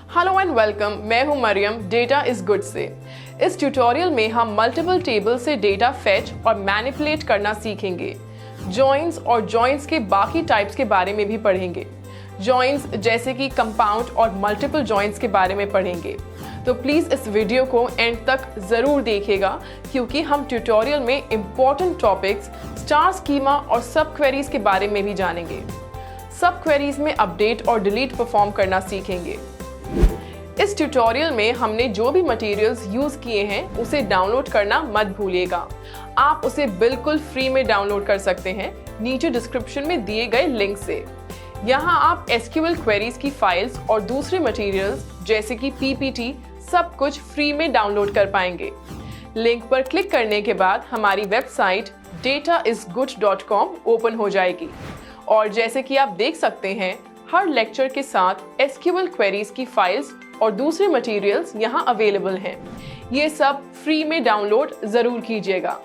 Hello and welcome, मैं हूं Maryam data is good से। इस ट्यूटोरियल में हम मल्टीपल टेबल से डेटा फेच और मैनिपुलेट करना सीखेंगे। जॉइंस और जॉइंस के बाकी टाइप्स के बारे में भी पढ़ेंगे। जॉइंस जैसे कि कंपाउंड और मल्टीपल जॉइंस के बारे में पढ़ेंगे। तो प्लीज़ इस वीडियो को एंड तक ज़रूर देखिएगा क्योंकि हम ट्यूटोरियल में इम्पॉर्टेंट टॉपिक्स स्टार स्कीमा और सब क्वेरीज के बारे में भी जानेंगे। सब क्वेरीज में अपडेट और डिलीट परफॉर्म करना सीखेंगे। इस ट्यूटोरियल में हमने जो भी मटेरियल्स यूज़ किए हैं उसे डाउनलोड करना मत भूलिएगा। आप उसे बिल्कुल फ्री में डाउनलोड कर सकते हैं नीचे डिस्क्रिप्शन में दिए गए लिंक से। यहाँ आप SQL क्वेरीज की फाइल्स और दूसरे मटेरियल्स जैसे कि PPT सब कुछ फ्री में डाउनलोड कर पाएंगे। लिंक पर क्लिक करने के बाद हमारी वेबसाइट dataisgood.com ओपन हो जाएगी और जैसे कि आप देख सकते हैं हर लेक्चर के साथ SQL क्वेरीज की फाइल्स और दूसरे मटेरियल्स यहाँ अवेलेबल हैं। ये सब फ्री में डाउनलोड ज़रूर कीजिएगा।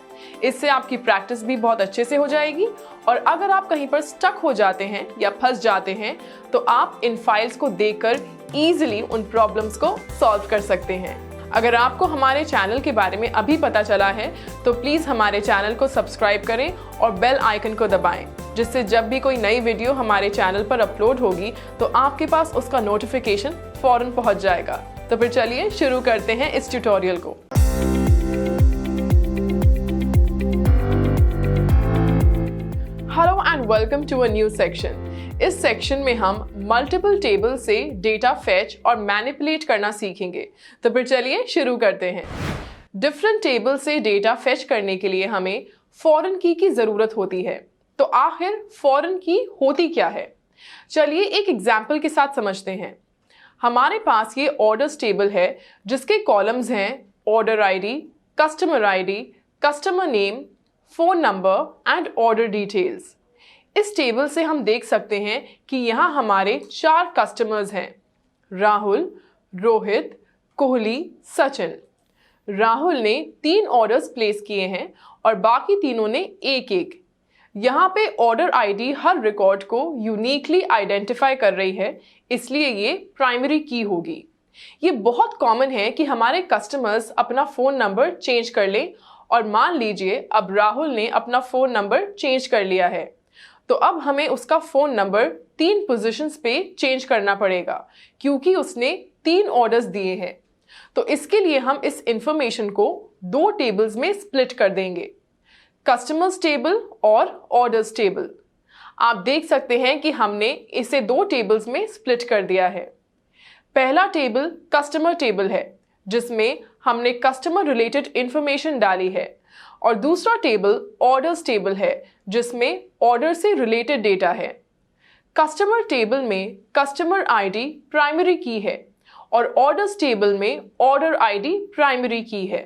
इससे आपकी प्रैक्टिस भी बहुत अच्छे से हो जाएगी और अगर आप कहीं पर स्टक हो जाते हैं या फंस जाते हैं तो आप इन फाइल्स को देखकर ईजिली उन प्रॉब्लम्स को सॉल्व कर सकते हैं। अगर आपको हमारे चैनल के बारे में अभी पता चला है तो प्लीज़ हमारे चैनल को सब्सक्राइब करें और बेल आइकन को दबाएं, जिससे जब भी कोई नई वीडियो हमारे चैनल पर अपलोड होगी तो आपके पास उसका नोटिफिकेशन फौरन पहुंच जाएगा। तो फिर चलिए शुरू करते हैं इस ट्यूटोरियल को। Hello and welcome to a new section. इस सेक्शन में हम मल्टीपल टेबल से डेटा फेच और मैनिपुलेट करना सीखेंगे। तो फिर चलिए शुरू करते हैं। डिफरेंट टेबल से डेटा फेच करने के लिए हमें फॉरेन की ज़रूरत होती है। तो आखिर फॉरेन की होती क्या है? चलिए एक एग्जाम्पल के साथ समझते हैं। हमारे पास ये ऑर्डर्स टेबल है जिसके कॉलम्स हैं order ID, customer ID, customer name, phone number and order details. इस टेबल से हम देख सकते हैं कि यहाँ हमारे 4 कस्टमर्स हैं, राहुल, रोहित, कोहली, सचिन। राहुल ने 3 ऑर्डर्स प्लेस किए हैं और बाकी तीनों ने एक एक। यहाँ पे ऑर्डर आईडी हर रिकॉर्ड को यूनिकली आइडेंटिफाई कर रही है, इसलिए ये प्राइमरी की होगी। ये बहुत कॉमन है कि हमारे कस्टमर्स अपना फ़ोन नंबर चेंज कर लें और मान लीजिए अब राहुल ने अपना फ़ोन नंबर चेंज कर लिया है तो अब हमें उसका फ़ोन नंबर 3 पोजीशंस पे चेंज करना पड़ेगा क्योंकि उसने 3 ऑर्डर्स दिए हैं। तो इसके लिए हम इस इंफॉर्मेशन को 2 टेबल्स में स्प्लिट कर देंगे, कस्टमर्स टेबल और ऑर्डर्स टेबल। आप देख सकते हैं कि हमने इसे 2 टेबल्स में स्प्लिट कर दिया है। पहला टेबल कस्टमर टेबल है जिसमें हमने कस्टमर रिलेटेड इंफॉर्मेशन डाली है और दूसरा टेबल ऑर्डर्स टेबल है जिसमें ऑर्डर से रिलेटेड डेटा है। कस्टमर टेबल में कस्टमर आईडी प्राइमरी की है और ऑर्डर्स टेबल में ऑर्डर आईडी प्राइमरी की है।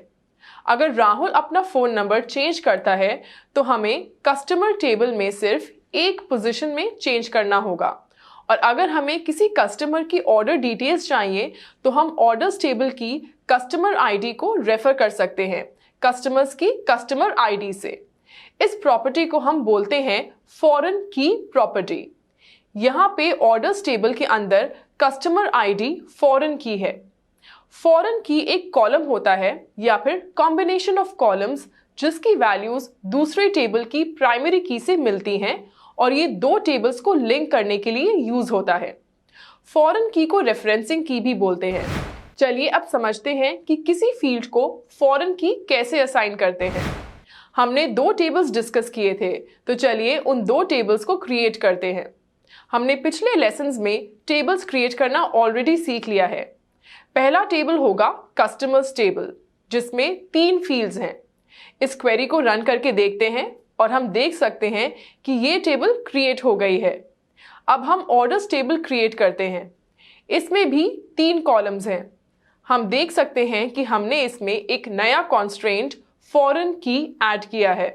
अगर राहुल अपना फ़ोन नंबर चेंज करता है तो हमें कस्टमर टेबल में सिर्फ एक पोजीशन में चेंज करना होगा और अगर हमें किसी कस्टमर की ऑर्डर डिटेल्स चाहिए तो हम ऑर्डर्स टेबल की कस्टमर आईडी को रेफर कर सकते हैं कस्टमर्स की कस्टमर आईडी से। इस प्रॉपर्टी को हम बोलते हैं फॉरेन की प्रॉपर्टी। यहाँ पे ऑर्डर्स टेबल के अंदर कस्टमर आईडी फॉरेन की है। फॉरेन की एक कॉलम होता है या फिर कॉम्बिनेशन ऑफ कॉलम्स जिसकी वैल्यूज दूसरे टेबल की प्राइमरी की से मिलती हैं और ये 2 टेबल्स को लिंक करने के लिए यूज होता है। फॉरेन की को रेफरेंसिंग की भी बोलते हैं। चलिए अब समझते हैं कि किसी फील्ड को फॉरेन की कैसे असाइन करते हैं। हमने 2 टेबल्स डिस्कस किए थे तो चलिए उन 2 टेबल्स को क्रिएट करते हैं। हमने पिछले लेसन्स में टेबल्स क्रिएट करना ऑलरेडी सीख लिया है। पहला टेबल होगा कस्टमर्स टेबल जिसमें 3 फील्ड्स हैं। इस क्वेरी को रन करके देखते हैं और हम देख सकते हैं कि ये टेबल क्रिएट हो गई है। अब हम ऑर्डर्स टेबल क्रिएट करते हैं। इसमें भी 3 कॉलम्स हैं। हम देख सकते हैं कि हमने इसमें एक नया कॉन्स्ट्रेंट फॉरेन की ऐड किया है।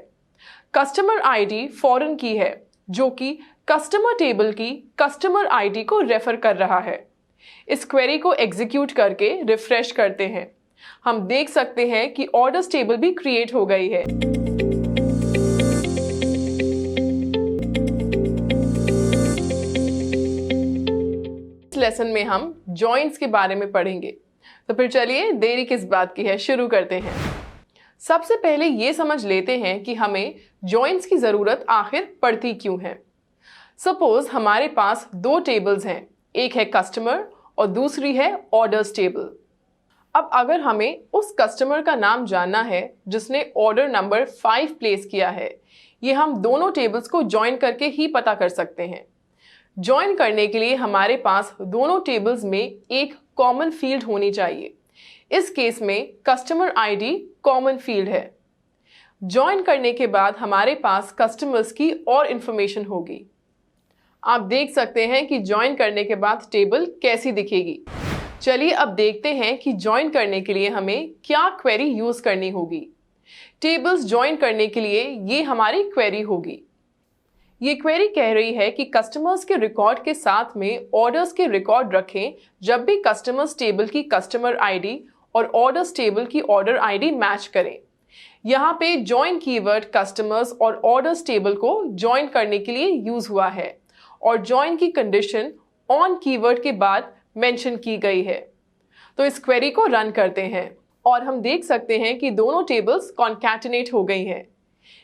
कस्टमर आईडी फॉरेन की है जो कि कस्टमर टेबल की कस्टमर आईडी को रेफर कर रहा है। इस क्वेरी को एग्जीक्यूट करके रिफ्रेश करते हैं। हम देख सकते हैं कि ऑर्डर्स टेबल भी क्रिएट हो गई है। लेसन में हम जॉइंट्स के बारे में पढ़ेंगे। तो फिर चलिए देरी किस बात की है, शुरू करते हैं। सबसे पहले ये समझ लेते हैं कि हमें जॉइंट्स की ज़रूरत आखिर पड़ती क्यों है। सपोज हमारे पास दो टेबल्स हैं, एक है कस्टमर और दूसरी है ऑर्डर्स टेबल। अब अगर हमें उस कस्टमर का नाम जानना है जिसने ऑर्डर नंबर 5 प्लेस किया है, ये हम दोनों टेबल्स को ज्वाइन करके ही पता कर सकते हैं। ज्वाइन करने के लिए हमारे पास दोनों टेबल्स में एक कॉमन फील्ड होनी चाहिए। इस केस में कस्टमर आईडी कॉमन फील्ड है। ज्वाइन करने के बाद हमारे पास कस्टमर्स की और इंफॉर्मेशन होगी। आप देख सकते हैं कि ज्वाइन करने के बाद टेबल कैसी दिखेगी। चलिए अब देखते हैं कि ज्वाइन करने के लिए हमें क्या क्वेरी यूज करनी होगी। टेबल्स ज्वाइन करने के लिए ये हमारी क्वेरी होगी। ये क्वेरी कह रही है कि कस्टमर्स के रिकॉर्ड के साथ में ऑर्डर्स के रिकॉर्ड रखें जब भी कस्टमर्स टेबल की कस्टमर आईडी और ऑर्डर्स टेबल की ऑर्डर आईडी मैच करें। यहाँ पे ज्वाइन कीवर्ड कस्टमर्स और ऑर्डर्स टेबल को ज्वाइन करने के लिए यूज हुआ है और ज्वाइन की कंडीशन ऑन कीवर्ड के बाद मेंशन की गई है। तो इस क्वेरी को रन करते हैं और हम देख सकते हैं कि दोनों टेबल्स कॉन्कैटिनेट हो गई हैं।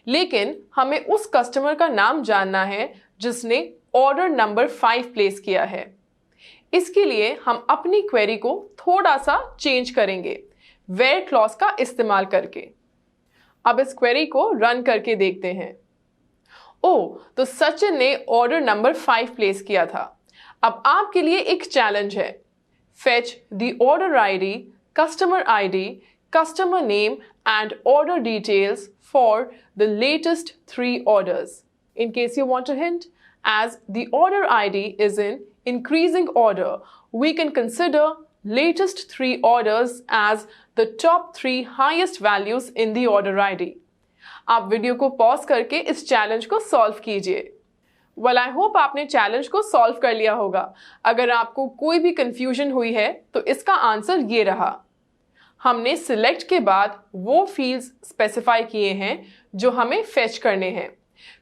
लेकिन हमें उस कस्टमर का नाम जानना है जिसने ऑर्डर नंबर 5 प्लेस किया है। इसके लिए हम अपनी क्वेरी को थोड़ा सा चेंज करेंगे वेयर क्लॉज का इस्तेमाल करके। अब इस क्वेरी को रन करके देखते हैं। तो सचिन ने ऑर्डर नंबर 5 प्लेस किया था। अब आपके लिए एक चैलेंज है। Fetch the order ID, customer ID, customer name and order details for the latest 3 orders. In case you want a hint, as the order ID is in increasing order, we can consider latest 3 orders as the top 3 highest values in the order ID. आप video को pause करके इस challenge को solve कीजिए। Well I hope आपने challenge को solve कर लिया होगा। अगर आपको कोई भी कंफ्यूजन हुई है तो इसका आंसर ये रहा। हमने सिलेक्ट के बाद वो फील्ड्स स्पेसिफाई किए हैं जो हमें फेच करने हैं,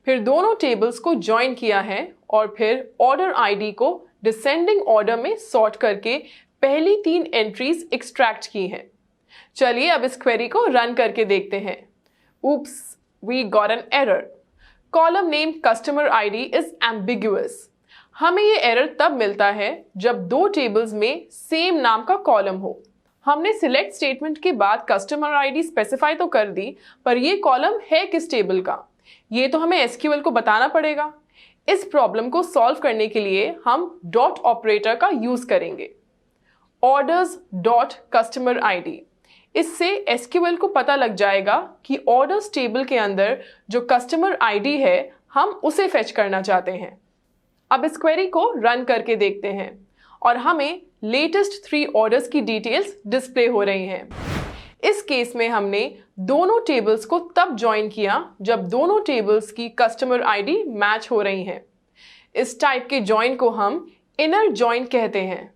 फिर दोनों टेबल्स को ज्वाइन किया है और फिर ऑर्डर आईडी को डिसेंडिंग ऑर्डर में सॉर्ट करके पहली 3 एंट्रीज एक्सट्रैक्ट की हैं। चलिए अब इस क्वेरी को रन करके देखते हैं। Oops, we got an error. Column name customer ID is ambiguous. हमें ये एरर तब मिलता है जब दो टेबल्स में सेम नाम का कॉलम हो। हमने सिलेक्ट स्टेटमेंट के बाद कस्टमर आईडी स्पेसिफाई तो कर दी, पर ये कॉलम है किस टेबल का, ये तो हमें एसक्यूएल को बताना पड़ेगा। इस प्रॉब्लम को सॉल्व करने के लिए हम डॉट ऑपरेटर का यूज करेंगे। ऑर्डर्स डॉट कस्टमर आईडी, इससे एसक्यूएल को पता लग जाएगा कि ऑर्डर्स टेबल के अंदर जो कस्टमर आईडी है हम उसे फेच करना चाहते हैं। अब इस क्वेरी को रन करके देखते हैं और हमें लेटेस्ट 3 ऑर्डर्स की डिटेल्स डिस्प्ले हो रही हैं। इस केस में हमने दोनों टेबल्स को तब ज्वाइन किया जब दोनों टेबल्स की कस्टमर आईडी मैच हो रही हैं। इस टाइप के ज्वाइन को हम इनर ज्वाइन कहते हैं।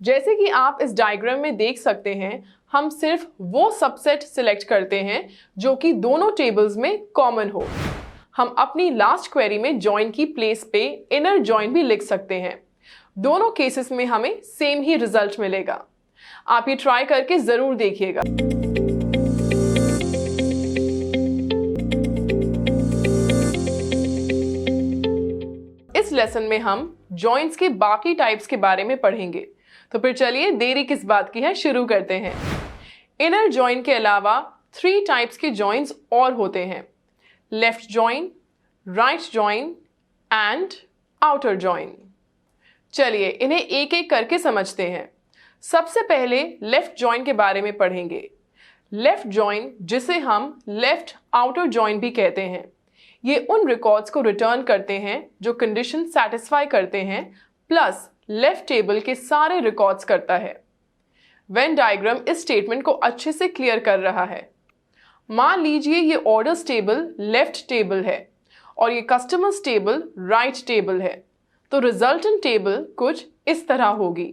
जैसे कि आप इस डायग्राम में देख सकते हैं, हम सिर्फ वो सबसेट सिलेक्ट करते हैं जो कि दोनों टेबल्स में कॉमन हो। हम अपनी लास्ट क्वेरी में ज्वाइन की प्लेस पे इनर ज्वाइन भी लिख सकते हैं। दोनों केसेस में हमें सेम ही रिजल्ट मिलेगा। आप ये ट्राई करके जरूर देखिएगा। इस लेसन में हम जॉइंट्स के बाकी टाइप्स के बारे में पढ़ेंगे। तो फिर चलिए देरी किस बात की है, शुरू करते हैं। इनर जॉइन के अलावा 3 टाइप्स के जॉइंट्स और होते हैं, left join, right join and outer join. चलिए इन्हें एक एक करके समझते हैं। सबसे पहले लेफ्ट जॉइन के बारे में पढ़ेंगे। लेफ्ट जॉइन, जिसे हम लेफ्ट आउटर जॉइन भी कहते हैं, ये उन रिकॉर्ड्स को रिटर्न करते हैं जो कंडीशन सेटिस्फाई करते हैं, प्लस लेफ्ट टेबल के सारे रिकॉर्ड्स करता है। वेन डायग्राम इस स्टेटमेंट को अच्छे से क्लियर कर रहा है। मान लीजिए ये ऑर्डर्स टेबल लेफ्ट टेबल है और ये कस्टमर्स टेबल राइट टेबल है, तो रिजल्टेंट टेबल कुछ इस तरह होगी।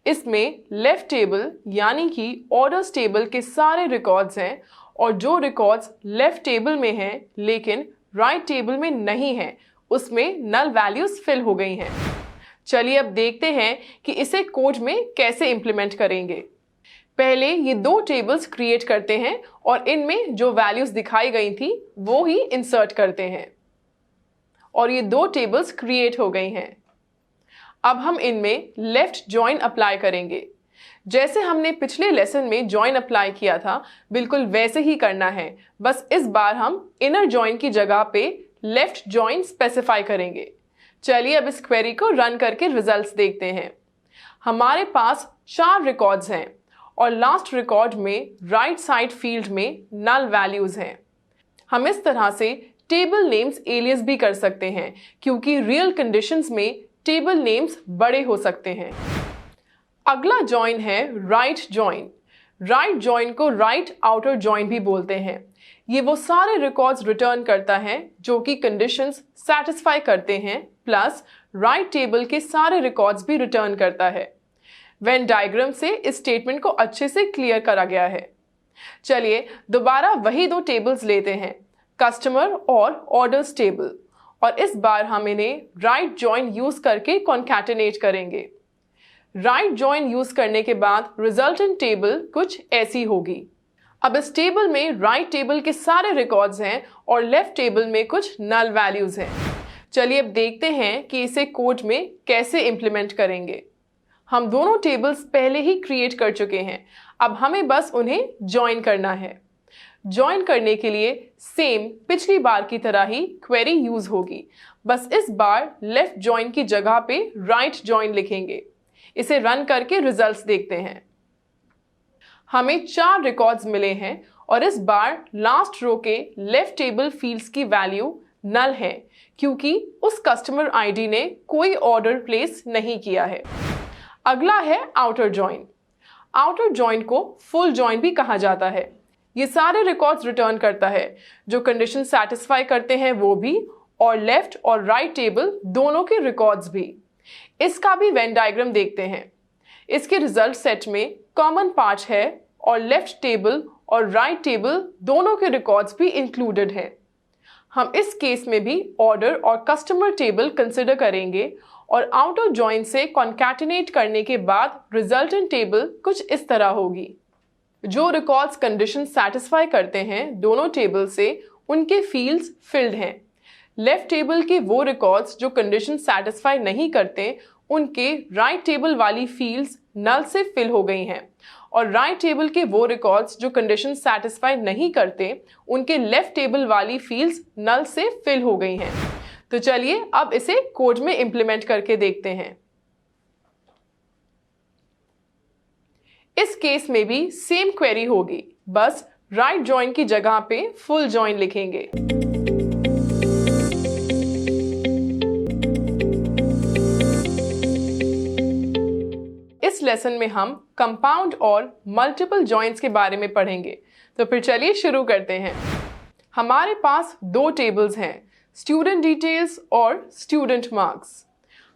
इसमें लेफ्ट टेबल यानी कि ऑर्डर्स टेबल के सारे रिकॉर्ड्स हैं और जो रिकॉर्ड्स लेफ्ट टेबल में हैं लेकिन राइट टेबल में नहीं हैं, उसमें नल वैल्यूज फिल हो गई हैं। चलिए अब देखते हैं कि इसे कोड में कैसे इंप्लीमेंट करेंगे। पहले ये दो टेबल्स क्रिएट करते हैं और इनमें जो वैल्यूज दिखाई गई थी वो ही इंसर्ट करते हैं और ये दो टेबल्स क्रिएट हो गई हैं। अब हम इनमें लेफ्ट जॉइन अप्लाई करेंगे। जैसे हमने पिछले लेसन में जॉइन अप्लाई किया था बिल्कुल वैसे ही करना है, बस इस बार हम इनर जॉइन की जगह पे लेफ्ट जॉइन स्पेसिफाई करेंगे। चलिए अब इस क्वेरी को रन करके रिजल्ट्स देखते हैं। हमारे पास 4 रिकॉर्ड्स हैं और लास्ट रिकॉर्ड में राइट साइड फील्ड में नल वैल्यूज हैं। हम इस तरह से टेबल नेम्स एलियस भी कर सकते हैं क्योंकि रियल कंडीशंस में टेबल नेम्स बड़े हो सकते हैं। अगला जॉइन है राइट जॉइन। राइट जॉइन को राइट आउटर जॉइन भी बोलते हैं। ये वो सारे रिकॉर्ड्स रिटर्न करता है जो कि कंडीशंस सैटिस्फाई करते हैं, प्लस राइट टेबल के सारे रिकॉर्ड्स भी रिटर्न करता है। वेन डायग्राम से इस स्टेटमेंट को अच्छे से क्लियर करा गया है। चलिए दोबारा वही दो टेबल्स लेते हैं, कस्टमर और ऑर्डर्स टेबल, और इस बार हम इन्हें राइट जॉइन यूज करके कॉन्कैटिनेट करेंगे। राइट जॉइन यूज करने के बाद रिजल्टेंट टेबल कुछ ऐसी होगी। अब इस टेबल में राइट टेबल के सारे रिकॉर्ड्स हैं और लेफ्ट टेबल में कुछ नल वैल्यूज हैं। चलिए अब देखते हैं कि इसे कोड में कैसे इंप्लीमेंट करेंगे। हम दोनों टेबल्स पहले ही क्रिएट कर चुके हैं, अब हमें बस उन्हें जॉइन करना है। जॉइन करने के लिए सेम पिछली बार की तरह ही क्वेरी यूज होगी, बस इस बार लेफ्ट जॉइन की जगह पे राइट जॉइन लिखेंगे। इसे रन करके रिजल्ट्स देखते हैं। हमें 4 रिकॉर्ड्स मिले हैं और इस बार लास्ट रो के लेफ्ट टेबल फील्ड्स की वैल्यू नल है क्योंकि उस कस्टमर आईडी ने कोई ऑर्डर प्लेस नहीं किया है। अगला है आउटर जॉइन। आउटर जॉइन को फुल जॉइन भी कहा जाता है। ये सारे रिकॉर्ड्स रिटर्न करता है, जो कंडीशन सेटिस्फाई करते हैं वो भी, और लेफ्ट और राइट टेबल दोनों के रिकॉर्ड्स भी। इसका भी वेन डायग्राम देखते हैं। इसके रिजल्ट सेट में कॉमन पार्ट है और लेफ्ट टेबल और राइट टेबल दोनों के रिकॉर्ड्स भी इंक्लूडेड हैं। हम इस केस में भी ऑर्डर और कस्टमर टेबल कंसिडर करेंगे और आउटर जॉइन से कॉन्कैटिनेट करने के बाद रिजल्टेंट टेबल कुछ इस तरह होगी। जो रिकॉर्ड्स कंडीशन सेटिस्फाई करते हैं दोनों टेबल से, उनके फील्ड्स फिल्ड हैं। लेफ्ट टेबल के वो रिकॉर्ड्स जो कंडीशन सेटिस्फाई नहीं करते, उनके राइट टेबल वाली फील्ड्स नल से फिल हो गई हैं, और राइट टेबल के वो रिकॉर्ड्स जो कंडीशन सेटिस्फाई नहीं करते, उनके लेफ्ट टेबल वाली फील्ड्स नल से फिल हो गई हैं। तो चलिए अब इसे कोड में इंप्लीमेंट करके देखते हैं। इस केस में भी सेम क्वेरी होगी, बस राइट जॉइन की जगह पे फुल जॉइन लिखेंगे। इस लेसन में हम कंपाउंड और मल्टीपल जॉइंट्स के बारे में पढ़ेंगे, तो फिर चलिए शुरू करते हैं। हमारे पास 2 टेबल्स हैं, स्टूडेंट डिटेल्स और स्टूडेंट मार्क्स।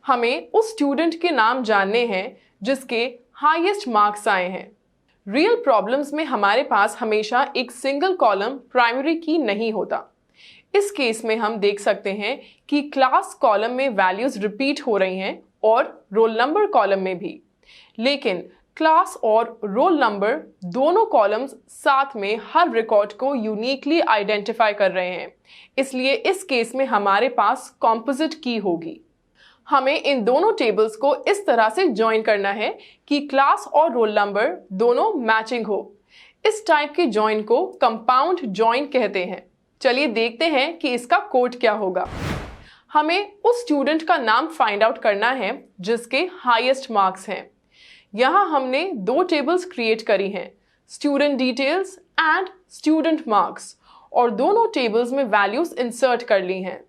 हमें उस स्टूडेंट के नाम जानने हैं जिसके हाईएस्ट मार्क्स आए हैं। रियल प्रॉब्लम्स में हमारे पास हमेशा एक सिंगल कॉलम प्राइमरी की नहीं होता। इस केस में हम देख सकते हैं कि क्लास कॉलम में वैल्यूज रिपीट हो रही हैं और रोल नंबर कॉलम में भी, लेकिन क्लास और रोल नंबर दोनों कॉलम्स साथ में हर रिकॉर्ड को यूनिकली आइडेंटिफाई कर रहे हैं, इसलिए इस केस में हमारे पास कॉम्पोजिट की होगी। हमें इन दोनों टेबल्स को इस तरह से ज्वाइन करना है कि क्लास और रोल नंबर दोनों मैचिंग हो। इस टाइप के ज्वाइन को कंपाउंड ज्वाइन कहते हैं। चलिए देखते हैं कि इसका कोड क्या होगा। हमें उस स्टूडेंट का नाम फाइंड आउट करना है जिसके हाईएस्ट मार्क्स हैं। यहाँ हमने 2 टेबल्स क्रिएट करी हैं, student details and student marks, और दोनों टेबल्स में वैल्यूज इंसर्ट कर ली हैं।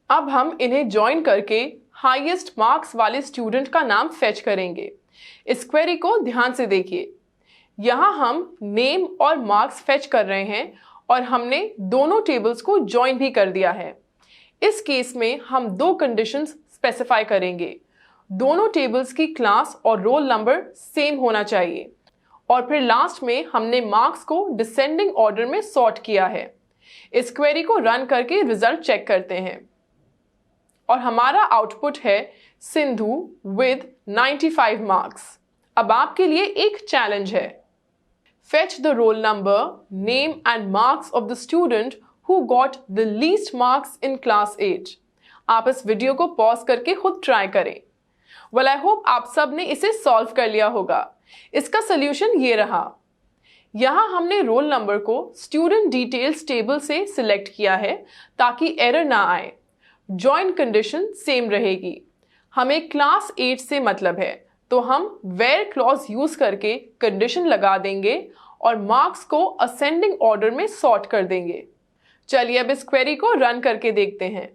अब हम इन्हें ज्वाइन करके हाईएस्ट मार्क्स वाले स्टूडेंट का नाम फेच करेंगे। इस क्वेरी को ध्यान से देखिए। यहाँ हम नेम और मार्क्स फेच कर रहे हैं और हमने दोनों टेबल्स को ज्वाइन भी कर दिया है। इस केस में हम 2 कंडीशंस स्पेसिफाई करेंगे। दोनों टेबल्स की क्लास और रोल नंबर सेम होना चाहिए, और फिर लास्ट में हमने मार्क्स को डिसेंडिंग ऑर्डर में सॉर्ट किया है। इस क्वेरी को रन करके रिजल्ट चेक करते हैं। और हमारा आउटपुट है सिंधु विद 95 मार्क्स। अब आपके लिए एक चैलेंज है। Fetch the roll number, name and marks of the student who got the least marks in class 8। आप इस वीडियो को पॉज करके खुद ट्राई करें। वेल आई होप आप सब ने इसे सॉल्व कर लिया होगा। इसका सोल्यूशन ये रहा। यहाँ हमने रोल नंबर को स्टूडेंट डिटेल्स टेबल से सिलेक्ट किया है ताकि एरर ना आए। जॉइन कंडीशन सेम रहेगी। हमें क्लास 8 से मतलब है, तो हम वेयर क्लॉज यूज करके कंडीशन लगा देंगे और मार्क्स को असेंडिंग ऑर्डर में सॉर्ट कर देंगे। चलिए अब इस क्वेरी को रन करके देखते हैं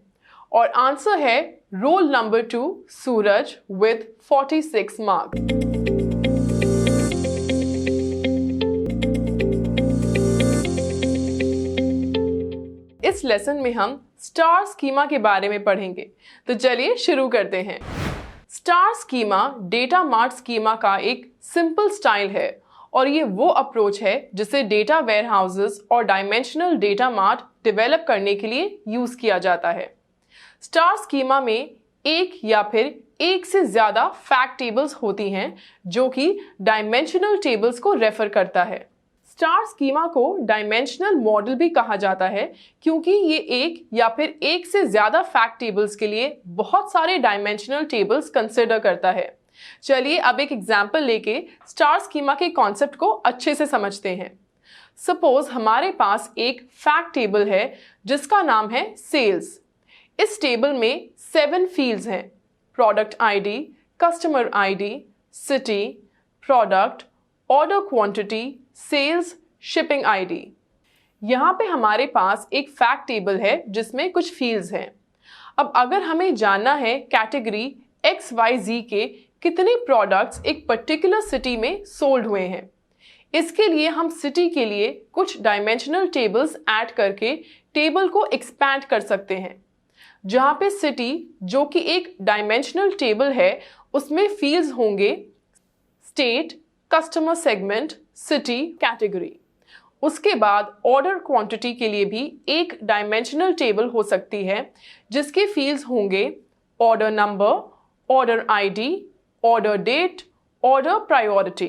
और आंसर है roll number 2 Suraj with 46 marks. इस लेसन में हम स्टार स्कीमा के बारे में पढ़ेंगे, तो चलिए शुरू करते हैं। Star schema data mart schema का एक सिंपल स्टाइल है और ये वो अप्रोच है जिसे डेटा वेयरहाउसेस और डायमेंशनल डेटा मार्ट डेवलप करने के लिए यूज किया जाता है। स्टार स्कीमा में एक या फिर एक से ज्यादा फैक्ट टेबल्स होती हैं जो कि डायमेंशनल टेबल्स को रेफर करता है। स्टार स्कीमा को डायमेंशनल मॉडल भी कहा जाता है क्योंकि ये एक या फिर एक से ज्यादा फैक्ट टेबल्स के लिए बहुत सारे डायमेंशनल टेबल्स कंसिडर करता है। चलिए अब एक एग्जांपल लेके स्टार स्कीमा के कॉन्सेप्ट को अच्छे से समझते हैं। सपोज हमारे पास एक फैक्ट टेबल है जिसका नाम है सेल्स। इस टेबल में 7 फील्ड्स हैं: product ID, customer ID, city, product, order quantity, sales, shipping ID. यहाँ पे हमारे पास एक फैक्ट टेबल है जिसमें कुछ फील्ड्स हैं। अब अगर हमें जानना है कैटेगरी XYZ के कितने प्रोडक्ट्स एक पर्टिकुलर सिटी में सोल्ड हुए हैं, इसके लिए हम सिटी के लिए कुछ डायमेंशनल टेबल्स ऐड करके टेबल को एक्सपैंड कर सकते हैं। जहाँ पे सिटी जो कि एक डायमेंशनल टेबल है उसमें फील्ड्स होंगे state, customer segment, city, category. उसके बाद ऑर्डर क्वांटिटी के लिए भी एक डायमेंशनल टेबल हो सकती है जिसके फील्ड्स होंगे order number, order ID, order date, order priority.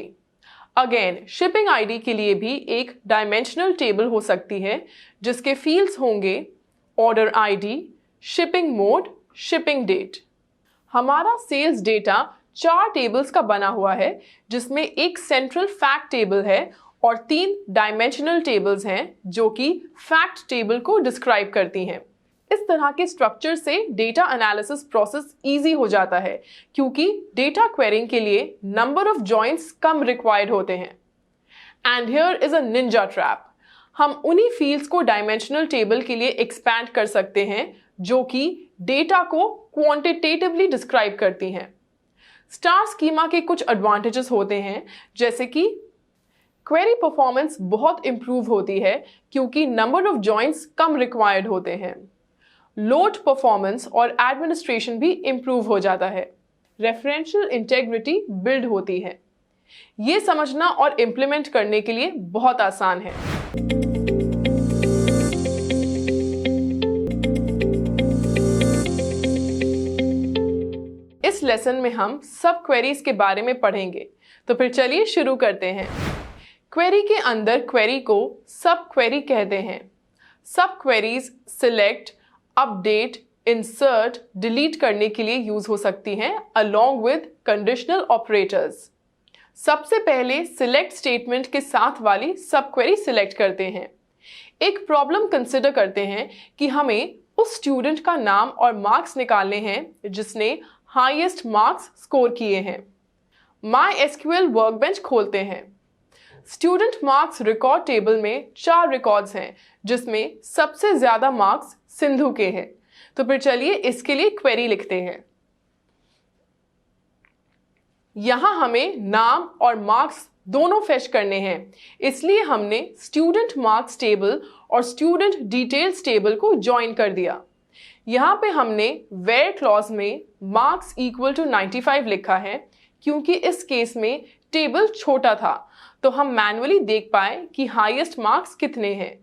Again shipping ID के लिए भी एक डायमेंशनल टेबल हो सकती है जिसके फील्ड्स होंगे order ID, shipping mode, shipping date. हमारा सेल्स डेटा 4 टेबल्स का बना हुआ है जिसमें एक सेंट्रल फैक्ट टेबल है और 3 डायमेंशनल टेबल्स हैं जो कि फैक्ट टेबल को डिस्क्राइब करती हैं। इस तरह के स्ट्रक्चर से डेटा एनालिसिस प्रोसेस इजी हो जाता है क्योंकि डेटा क्वेरिंग के लिए number of joints come required होते हैं। And here is a Ninja trap. हम उन्हीं फील्ड्स को डायमेंशनल टेबल के लिए एक्सपैंड कर सकते हैं जो कि डेटा को क्वांटिटेटिवली डिस्क्राइब करती हैं। स्टार स्कीमा के कुछ एडवांटेजेस होते हैं जैसे कि क्वेरी परफॉर्मेंस बहुत इंप्रूव होती है क्योंकि number of joints come required होते हैं। लोड परफॉर्मेंस और एडमिनिस्ट्रेशन भी इंप्रूव हो जाता है। रेफरेंशियल इंटेग्रिटी बिल्ड होती है। ये समझना और इम्प्लीमेंट करने के लिए बहुत आसान है। इस लेसन में हम सब क्वेरीज के बारे में पढ़ेंगे, तो फिर चलिए शुरू करते हैं। क्वेरी के अंदर क्वेरी को सब क्वेरी कहते हैं। सब queries select, update, insert, delete करने के लिए यूज हो सकती हैं अलोंग विद कंडीशनल ऑपरेटर्स। सबसे पहले सिलेक्ट स्टेटमेंट के साथ वाली सब क्वेरी सिलेक्ट करते हैं। एक प्रॉब्लम कंसिडर करते हैं कि हमें उस स्टूडेंट का नाम और मार्क्स निकालने हैं जिसने हाईएस्ट मार्क्स स्कोर किए हैं। MySQL वर्कबेंच खोलते हैं। स्टूडेंट मार्क्स रिकॉर्ड टेबल में 4 रिकॉर्ड्स हैं जिसमें सबसे ज्यादा मार्क्स सिंधु के हैं। तो फिर चलिए इसके लिए क्वेरी लिखते हैं। यहां हमें नाम और मार्क्स दोनों फेच करने हैं, इसलिए हमने स्टूडेंट मार्क्स टेबल और स्टूडेंट डिटेल्स टेबल को ज्वाइन कर दिया। यहाँ पे हमने वेयर क्लॉज में मार्क्स इक्वल टू 95 लिखा है क्योंकि इस केस में टेबल छोटा था तो हम मैन्युअली देख पाए कि हाईएस्ट मार्क्स कितने हैं।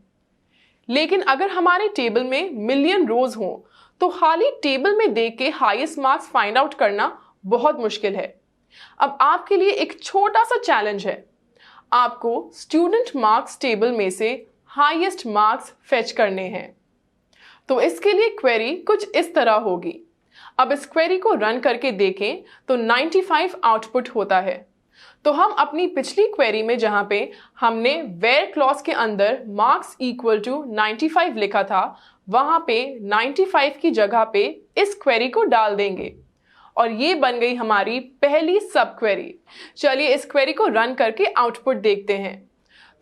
लेकिन अगर हमारे टेबल में मिलियन रोज हों तो खाली टेबल में देख के हाईएस्ट मार्क्स फाइंड आउट करना बहुत मुश्किल है। अब आपके लिए एक छोटा सा चैलेंज है, आपको स्टूडेंट मार्क्स टेबल में से हाईएस्ट मार्क्स फेच करने हैं। तो इसके लिए क्वेरी कुछ इस तरह होगी। अब इस क्वेरी को रन करके देखें तो 95 आउटपुट होता है। तो हम अपनी पिछली क्वेरी में जहां पे हमने वेयर क्लॉज के अंदर मार्क्स इक्वल टू 95 लिखा था, वहां पे 95 की जगह पे इस क्वेरी को डाल देंगे और ये बन गई हमारी पहली सब क्वेरी। चलिए इस क्वेरी को रन करके आउटपुट देखते हैं।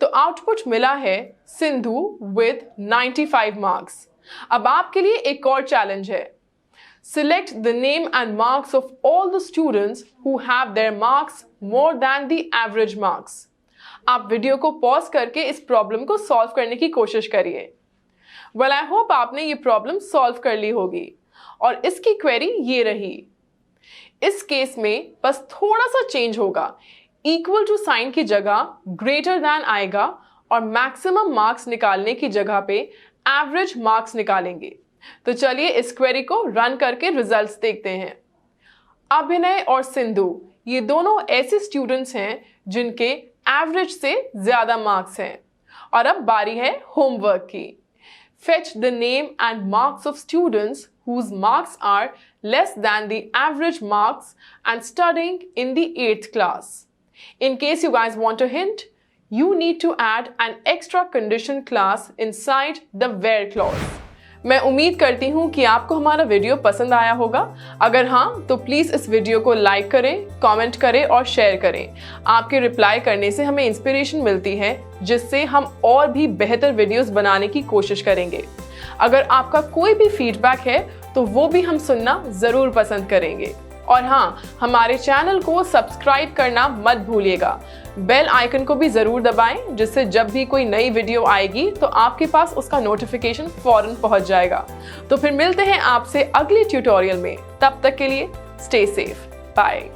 तो आउटपुट मिला है सिंधु विद 95 मार्क्स। अब आपके लिए एक और चैलेंज है, select the name and marks of all the students who have their marks more than the average marks। आप वीडियो को पॉज करके इस प्रॉब्लम को सॉल्व करने की कोशिश करिए। Well, I hope आपने ये प्रॉब्लम सॉल्व कर ली होगी और इसकी क्वेरी ये रही। इस केस में बस थोड़ा सा चेंज होगा, इक्वल टू साइन की जगह ग्रेटर दैन आएगा और मैक्सिमम मार्क्स निकालने की जगह पे एवरेज मार्क्स निकालेंगे। तो चलिए इस क्वेरी को रन करके रिजल्ट्स देखते हैं। अभिनय और सिंधु ये दोनों ऐसे स्टूडेंट्स हैं जिनके एवरेज से ज्यादा मार्क्स हैं। और अब बारी है होमवर्क की। Fetch the name and marks of students whose marks are less than the average marks and studying in the 8th class. In case you guys want a hint, you need to add an extra condition class inside the where clause. मैं उम्मीद करती हूँ कि आपको हमारा video पसंद आया होगा। अगर हाँ तो प्लीज़ इस वीडियो को लाइक करें, कमेंट करें और शेयर करें। आपके रिप्लाई करने से हमें इंस्पिरेशन मिलती है, जिससे हम और भी बेहतर वीडियोस बनाने की कोशिश करेंगे। अगर आपका कोई भी फीडबैक है तो वो भी हम सुनना ज़रूर पसंद करेंगे। और हाँ, हमारे चैनल को सब्सक्राइब करना मत भूलिएगा। बेल आइकन को भी ज़रूर दबाएं, जिससे जब भी कोई नई वीडियो आएगी तो आपके पास उसका नोटिफिकेशन फौरन पहुंच जाएगा। तो फिर मिलते हैं आपसे अगले ट्यूटोरियल में। तब तक के लिए स्टे सेफ, बाय।